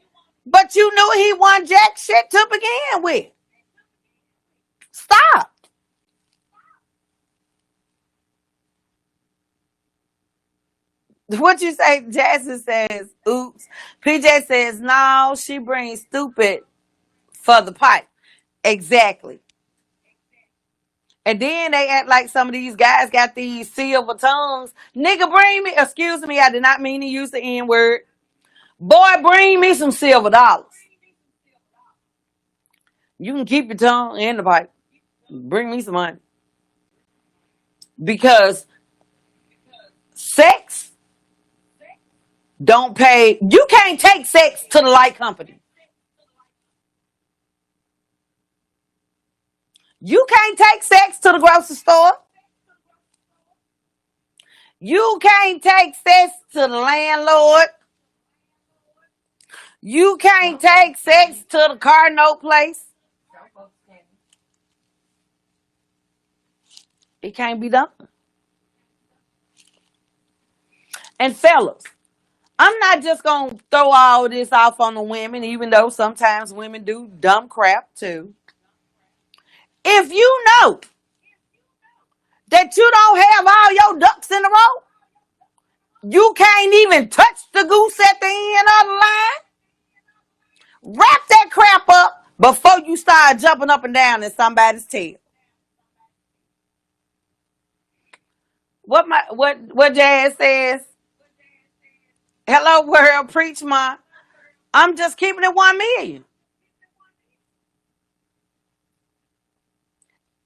but you knew he wasn't jack shit to begin with. Stop. What you say? Jasmine says, oops. PJ says, no, she brings stupid for the pipe. Exactly. And then they act like some of these guys got these silver tongues. Nigga, bring me, excuse me, I did not mean to use the N word. Boy, bring me some silver dollars. You can keep your tongue in the pipe. Bring me some money. Because sex don't pay. You can't take sex to the light company. You can't take sex to the grocery store. You can't take sex to the landlord. You can't take sex to the car note place. It can't be done. And fellas, I'm not just going to throw all this off on the women, even though sometimes women do dumb crap too. If you know that you don't have all your ducks in a row, you can't even touch the goose at the end of the line, wrap that crap up before you start jumping up and down in somebody's tail. What Jazz says? Hello world, preach my. I'm just keeping it 1,000,000.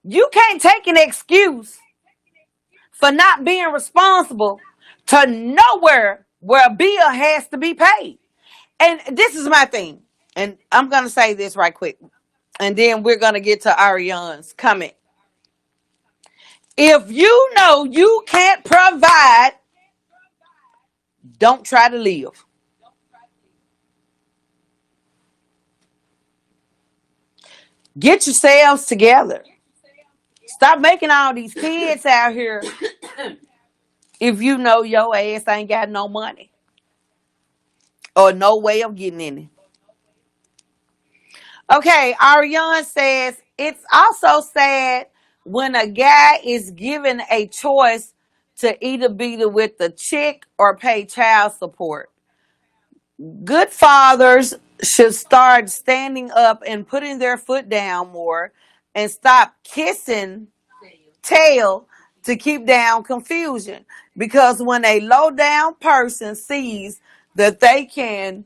You can't take an excuse for not being responsible to nowhere where a bill has to be paid. And this is my thing. And I'm going to say this right quick. And then we're going to get to Ariane's comment. If you know you can't provide, don't try to live. Get yourselves together. Stop making all these kids out here if you know your ass ain't got no money or no way of getting in it. Okay, Ariane says it's also sad when a guy is given a choice to either be with the chick or pay child support. Good fathers should start standing up and putting their foot down more and stop kissing tail to keep down confusion. Because when a low down person sees that they can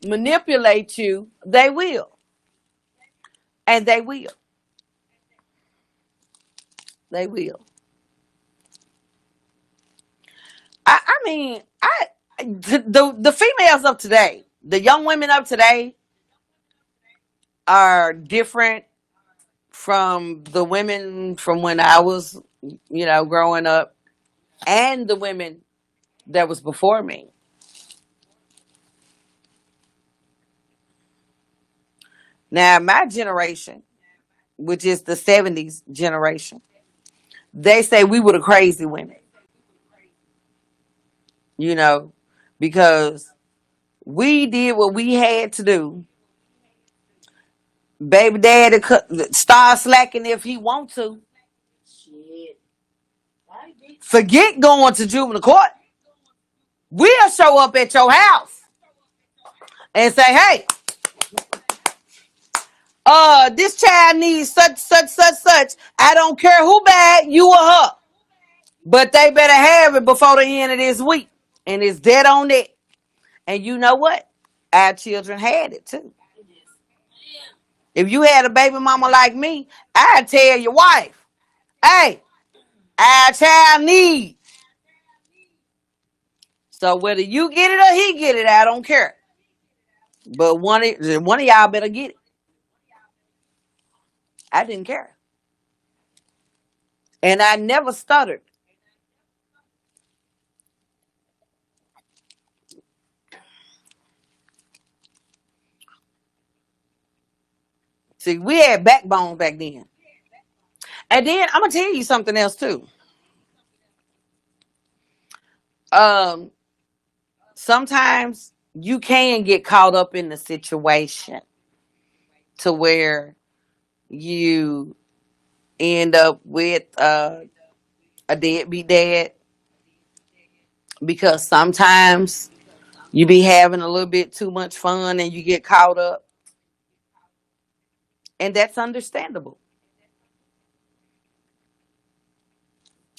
manipulate you, they will. And they will. They will. The females of today, the young women of today are different from the women from when I was, growing up, and the women that was before me. Now, my generation, which is the 70s generation, they say we were the crazy women, because we did what we had to do. Baby daddy start slacking if he want to. Forget going to juvenile court. We'll show up at your house and say, hey, this child needs such, such, such, such. I don't care who bad, you or her. But they better have it before the end of this week. And it's dead on it. And you know what? Our children had it too. If you had a baby mama like me, I'd tell your wife, hey, our child needs. So whether you get it or he get it, I don't care. But one of y'all better get it. I didn't care. And I never stuttered. See, we had backbone back then. And then I'm gonna tell you something else too. Sometimes you can get caught up in the situation to where you end up with a deadbeat dad, because sometimes you be having a little bit too much fun and you get caught up, and that's understandable.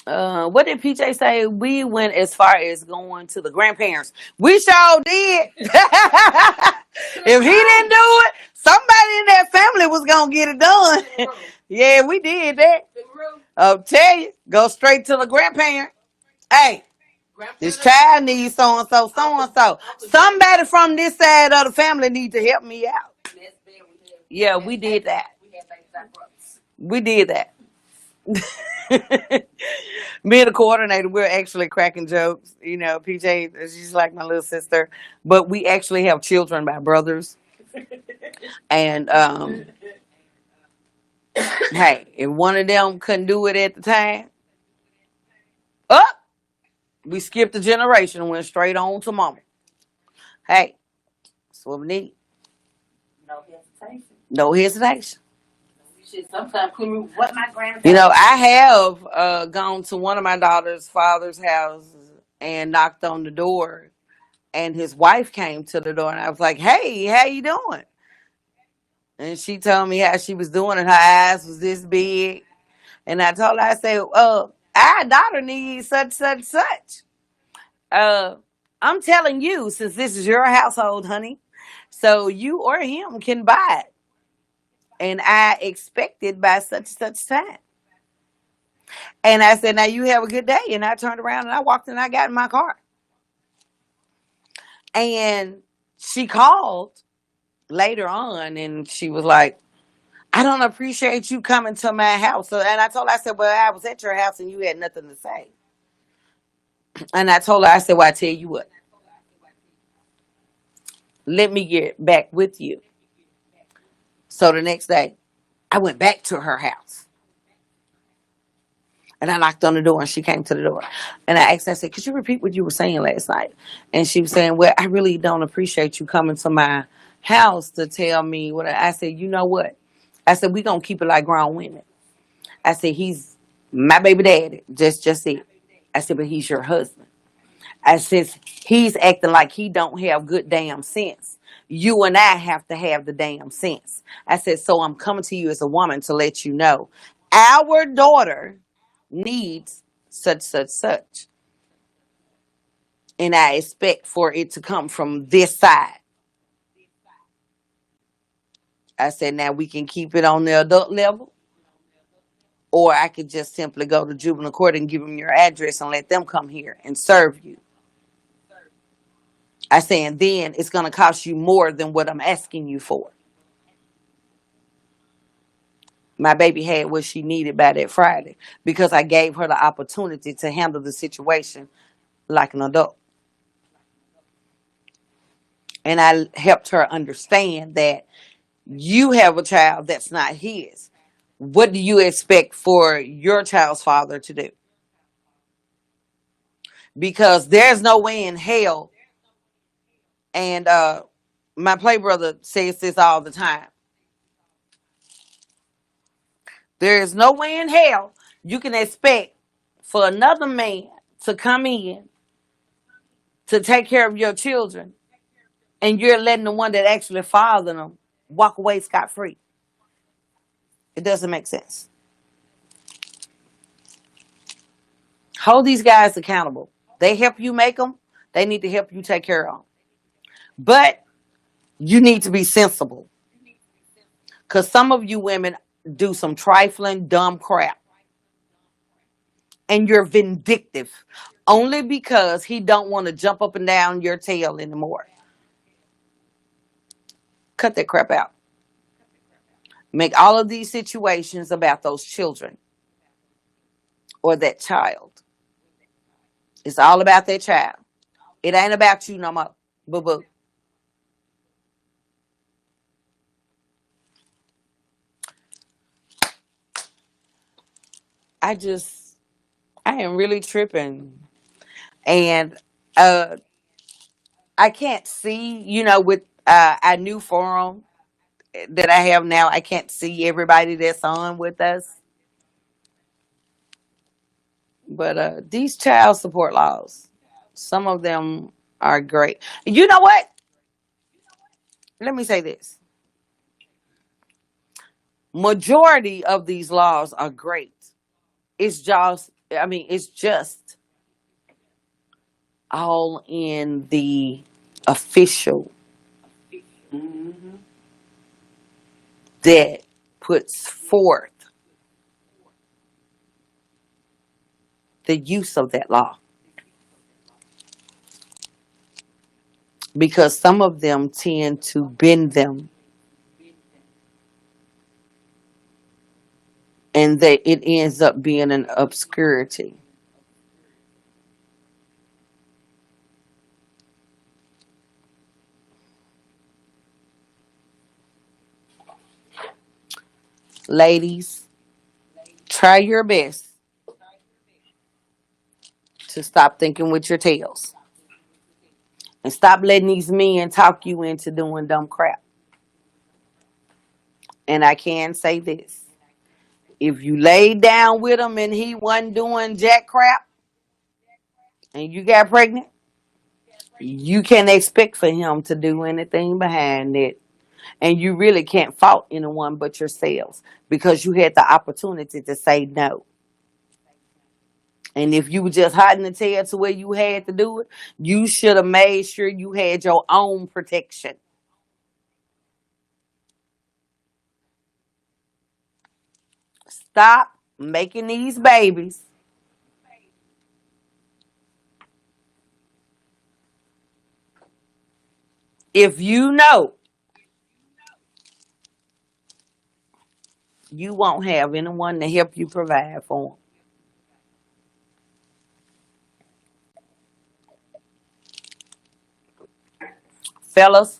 What did PJ say? We went as far as going to the grandparents. We sure did. If he didn't do it, somebody in that family was gonna get it done. Yeah, we did that. I'll tell you, go straight to the grandparent. Hey, this child needs so and so, so and so. Somebody from this side of the family needs to help me out. Yeah, we did that. We did that. Me and the coordinator, we're actually cracking jokes. PJ, she's like my little sister, but we actually have children by brothers. And hey, if one of them couldn't do it at the time, up, We skipped the generation and went straight on to mama. Hey, that's what we need. No hesitation. No hesitation. You should sometimes put me what my grandfather. You know, I have gone to one of my daughter's father's house and knocked on the door, and his wife came to the door, and I was like, "Hey, how you doing?" And she told me how she was doing, and her eyes was this big. And I told her, I said, our daughter needs such, such, such. Uh, I'm telling you, since this is your household, honey, so you or him can buy it. And I expect it by such, such time. And I said, now you have a good day. And I turned around and I walked and I got in my car. And she called later on and she was like, I don't appreciate you coming to my house. So, and I told her, I said, well, I was at your house and you had nothing to say. And I told her, I said, well, I tell you what, let me get back with you. So the next day, I went back to her house. And I knocked on the door and she came to the door. And I asked her, I said, could you repeat what you were saying last night? And she was saying, well, I really don't appreciate you coming to my house to tell me what I said, you know what? I said, we going to keep it like grown women. I said, he's my baby daddy. Just it. I said, but he's your husband. I said, he's acting like he don't have good damn sense. You and I have to have the damn sense. I said, so I'm coming to you as a woman to let you know our daughter needs such, such, such. And I expect for it to come from this side. I said, now we can keep it on the adult level. Or I could just simply go to juvenile court and give them your address and let them come here and serve you. I said, and then it's going to cost you more than what I'm asking you for. My baby had what she needed by that Friday because I gave her the opportunity to handle the situation like an adult. And I helped her understand that you have a child that's not his. What do you expect for your child's father to do? Because there's no way in hell, and my play brother says this all the time. There is no way in hell you can expect for another man to come in to take care of your children and you're letting the one that actually fathered them walk away scot-free. It doesn't make sense. Hold these guys accountable. They help you make them. They need to help you take care of them. But you need to be sensible. Because some of you women do some trifling, dumb crap. And you're vindictive. Only because he don't want to jump up and down your tail anymore. Cut that crap out. Make all of these situations about those children or that child. It's all about that child. It ain't about you no more. Boo-boo. I am really tripping. And I can't see, with our new forum that I have now, I can't see everybody that's on with us. But these child support laws, some of them are great. You know what? Let me say this. Majority of these laws are great. It's just all in the official Mm-hmm. that puts forth the use of that law. Because some of them tend to bend them and that it ends up being an obscurity. Ladies, try your best to stop thinking with your tails. And stop letting these men talk you into doing dumb crap. And I can say this. If you laid down with him and he wasn't doing jack crap and you got pregnant, you can't expect for him to do anything behind it. And you really can't fault anyone but yourselves because you had the opportunity to say no. And if you were just hiding the tail to where you had to do it, you should have made sure you had your own protection. Stop making these babies. If you know you won't have anyone to help you provide for them. Fellas,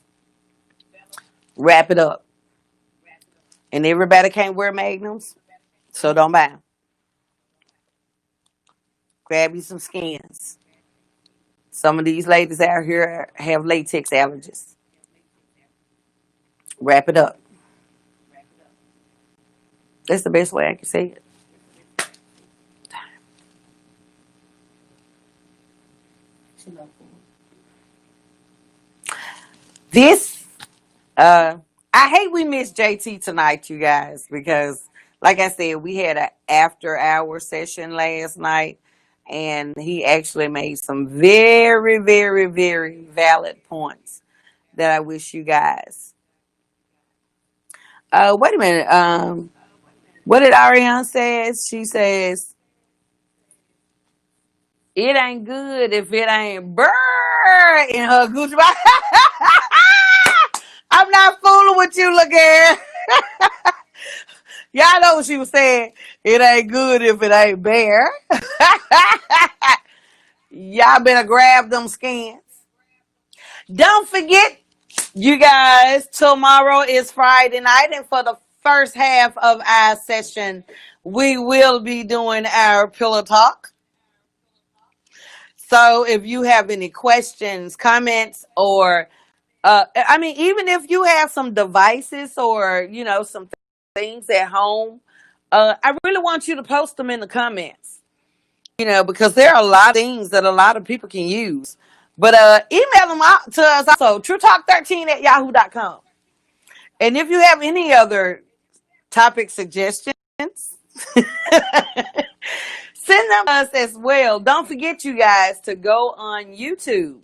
wrap it up. And everybody can't wear magnums, so don't buy them. Grab you some skins. Some of these ladies out here have latex allergies. Wrap it up. That's the best way I can say it. This, I hate we missed JT tonight, you guys, because, like I said, we had an after-hour session last night, and he actually made some very, very, very valid points that I wish you guys. Wait a minute. What did Ariane says? She says it ain't good if it ain't burr in her Gucci box. I'm not fooling with you, look here. Y'all know what she was saying. It ain't good if it ain't bare. Y'all better grab them skins. Don't forget, you guys, tomorrow is Friday night, and for the first half of our session, we will be doing our pillow talk. So if you have any questions, comments, or even if you have some devices or some things at home, I really want you to post them in the comments. Because there are a lot of things that a lot of people can use. But email them out to us also, TrueTalk13@yahoo.com. And if you have any other topic suggestions, send them to us as well. Don't forget, you guys, to go on YouTube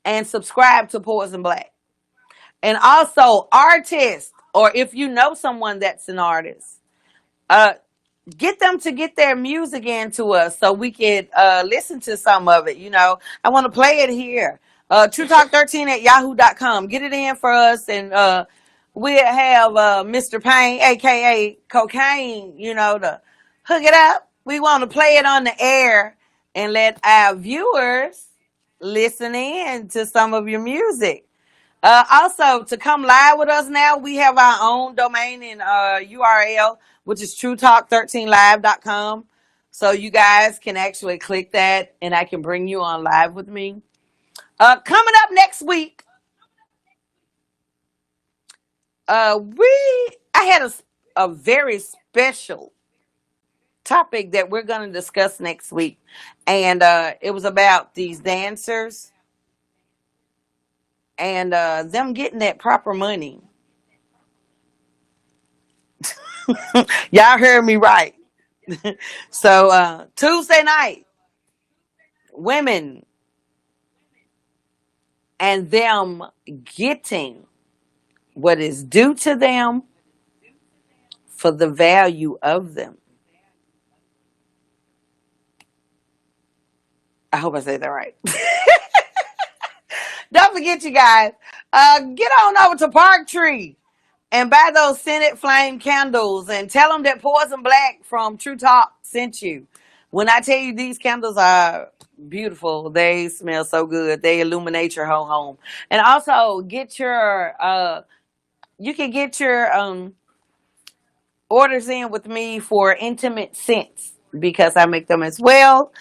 and subscribe to Poyzun Blaq. And also, artists, or if you know someone that's an artist, get them to get their music into us so we can listen to some of it. I want to play it here. TrueTalk13@yahoo.com. Get it in for us, and we'll have Mr. Payne, aka Cocaine, to hook it up. We want to play it on the air and let our viewers listen in to some of your music. Also, to come live with us now, we have our own domain and URL, which is TrueTalk13live.com. So you guys can actually click that, and I can bring you on live with me. Coming up next week, I had a very special topic that we're going to discuss next week, and it was about these dancers and them getting that proper money. Y'all heard me right. So Tuesday night, women and them getting what is due to them for the value of them. I hope I said that right. Don't forget, you guys, get on over to Park Tree and buy those scented flame candles and tell them that Poyzun Blaq from True Talk sent you. When I tell you these candles are beautiful, they smell so good. They illuminate your whole home. And also get you can get your orders in with me for intimate scents because I make them as well.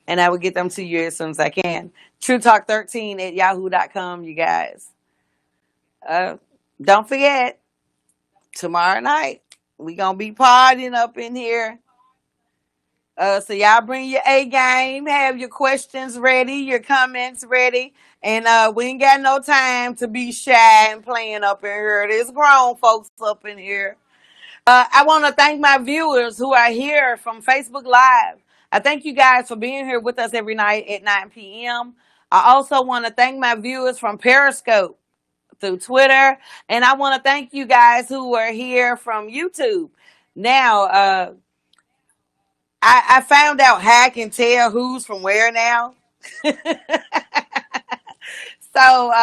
and I will get them to you as soon as I can. TrueTalk13 at yahoo.com, you guys. Don't forget, tomorrow night, we going to be partying up in here. So y'all bring your A game, have your questions ready, your comments ready. And we ain't got no time to be shy and playing up in here. There's grown folks up in here. I want to thank my viewers who are here from Facebook Live. I thank you guys for being here with us every night at 9 p.m. I also want to thank my viewers from Periscope through Twitter. And I want to thank you guys who are here from YouTube. Now, I found out how I can tell who's from where now. So,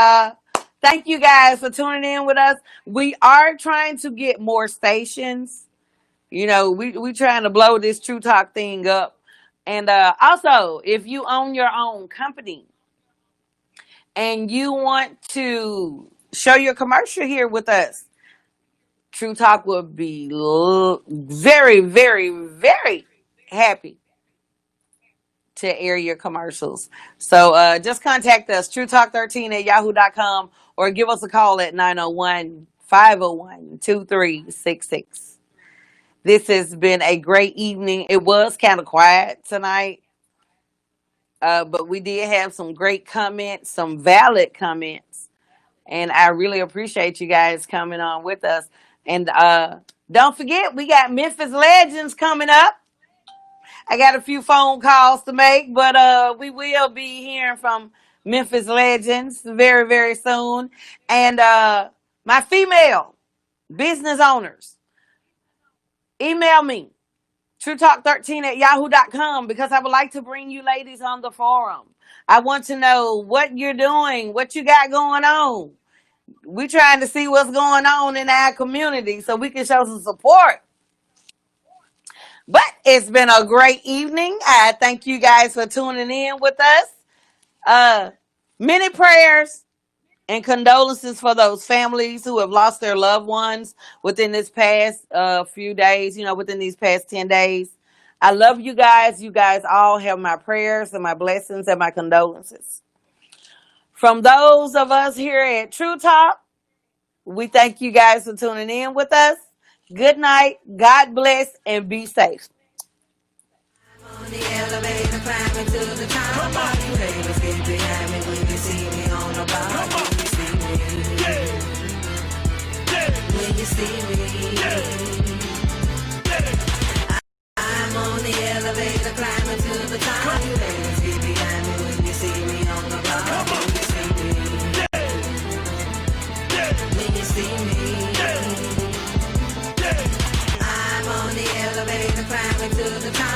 thank you guys for tuning in with us. We are trying to get more stations. You know, we trying to blow this True Talk thing up. And also, if you own your own company and you want to show your commercial here with us, True Talk will be very, very, very happy to air your commercials. So just contact us, TrueTalk13 at yahoo.com, or give us a call at 901-501-2366. This has been a great evening. It was kind of quiet tonight, but we did have some great comments, some valid comments, and I really appreciate you guys coming on with us. And don't forget, we got Memphis Legends coming up. I got a few phone calls to make, but we will be hearing from Memphis Legends very, very soon. And my female business owners, email me, TrueTalk13 at yahoo.com, because I would like to bring you ladies on the forum. I want to know what you're doing, what you got going on. We're trying to see what's going on in our community so we can show some support. But it's been a great evening. I thank you guys for tuning in with us. Many prayers and condolences for those families who have lost their loved ones within this past few days, within these past 10 days. I love you guys. You guys all have my prayers and my blessings and my condolences. From those of us here at True Talk, we thank you guys for tuning in with us. Good night. God bless and be safe. On the elevator, climbing to the top. All you haters get behind me when you see me on the bar. When you see me, I'm on the elevator, climbing to the top. All you haters get behind me when you see me on the bar. When you see me, I'm on the elevator, climbing to the top.